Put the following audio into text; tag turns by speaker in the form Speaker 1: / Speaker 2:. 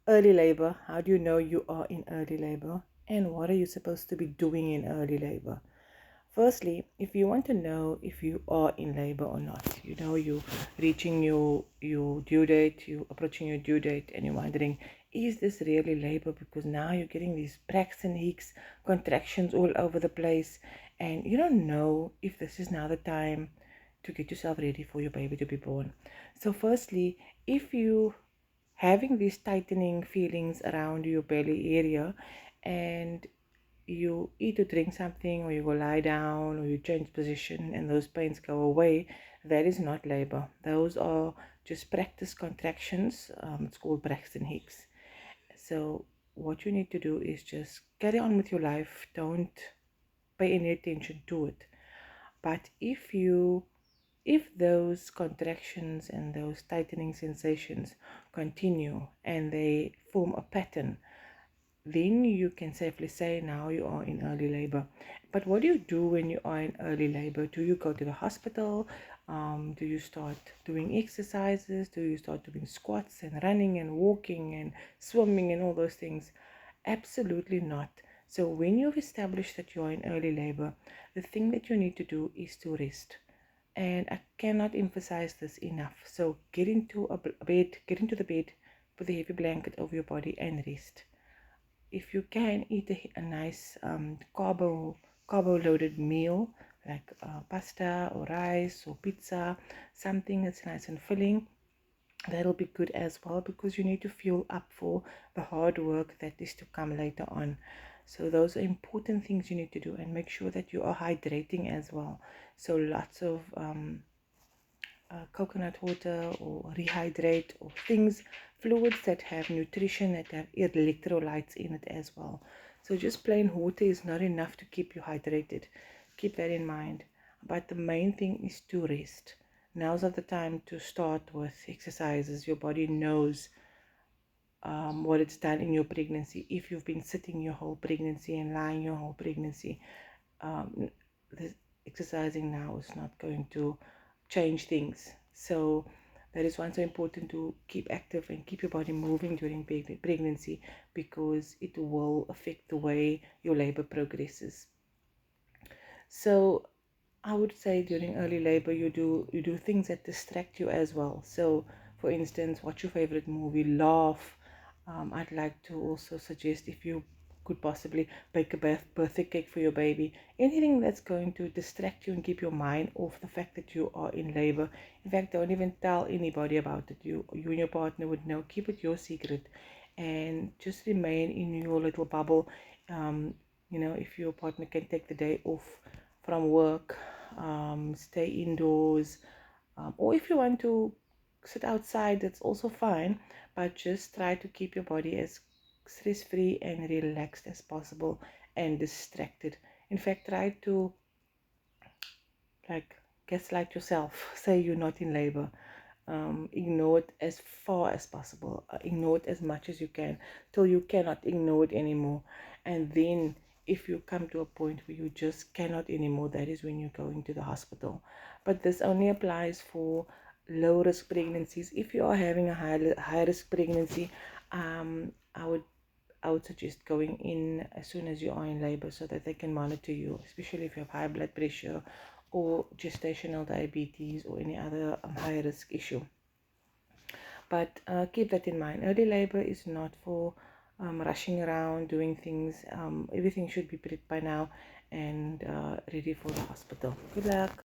Speaker 1: Early labor. How do you know you are in early labor? And what are you supposed to be doing in early labor? Firstly, if you want to know if you are in labor or not, you reaching your due date, you approaching your due date, and you're wondering, is this really labor? Because now you're getting these Braxton Hicks contractions all over the place, and you don't know if this is now the time to get yourself ready for your baby to be born. So, firstly, if you having these tightening feelings around your belly area, and you eat or drink something, or you go lie down, or you change position and those pains go away, that is not labor. Those are just practice contractions. It's called Braxton Hicks. So what you need to do is just carry on with your life. Don't pay any attention to it. But if those contractions and those tightening sensations continue and they form a pattern, then you can safely say now you are in early labor. But what do you do when you are in early labor? Do you go to the hospital? Do you start doing exercises? Do you start doing squats and running and walking and swimming and all those things? Absolutely not. So when you've established that you are in early labor, the thing that you need to do is to rest. And I cannot emphasize this enough. So get into get into the bed, put the heavy blanket over your body and rest. If you can eat a nice carbo loaded meal like pasta or rice or pizza, something that's nice and filling, that'll be good as well, because you need to fuel up for the hard work that is to come later on. So those are important things you need to do, and make sure that you are hydrating as well. So lots of coconut water or rehydrate, or fluids that have nutrition, that have electrolytes in it as well. So just plain water is not enough to keep you hydrated. Keep that in mind. But the main thing is to rest. Now's not the time to start with exercises. Your body knows what it's done in your pregnancy. If you've been sitting your whole pregnancy and lying your whole pregnancy, the exercising now is not going to change things. So that is why it's so important to keep active and keep your body moving during pregnancy, because it will affect the way your labor progresses. So I would say during early labor you do things that distract you as well. So for instance, watch your favorite movie, laugh. I'd like to also suggest, if you could possibly bake a birthday cake for your baby, anything that's going to distract you and keep your mind off the fact that you are in labor. In fact, don't even tell anybody about it. You and your partner would know. Keep it your secret, and just remain in your little bubble. If your partner can take the day off from work, stay indoors, or if you want to sit outside, that's also fine, but just try to keep your body as stress free and relaxed as possible, and distracted. In fact, try to like gaslight yourself, say you're not in labor. Ignore it as far as possible, ignore it as much as you can, till you cannot ignore it anymore. And then if you come to a point where you just cannot anymore, that is when you're going to the hospital. But this only applies for low risk pregnancies. If you are having a high risk pregnancy, I would suggest going in as soon as you are in labor, so that they can monitor you, especially if you have high blood pressure or gestational diabetes or any other high risk issue. But keep that in mind. Early labor is not for rushing around doing things. Everything should be prepped by now and ready for the hospital. Good luck.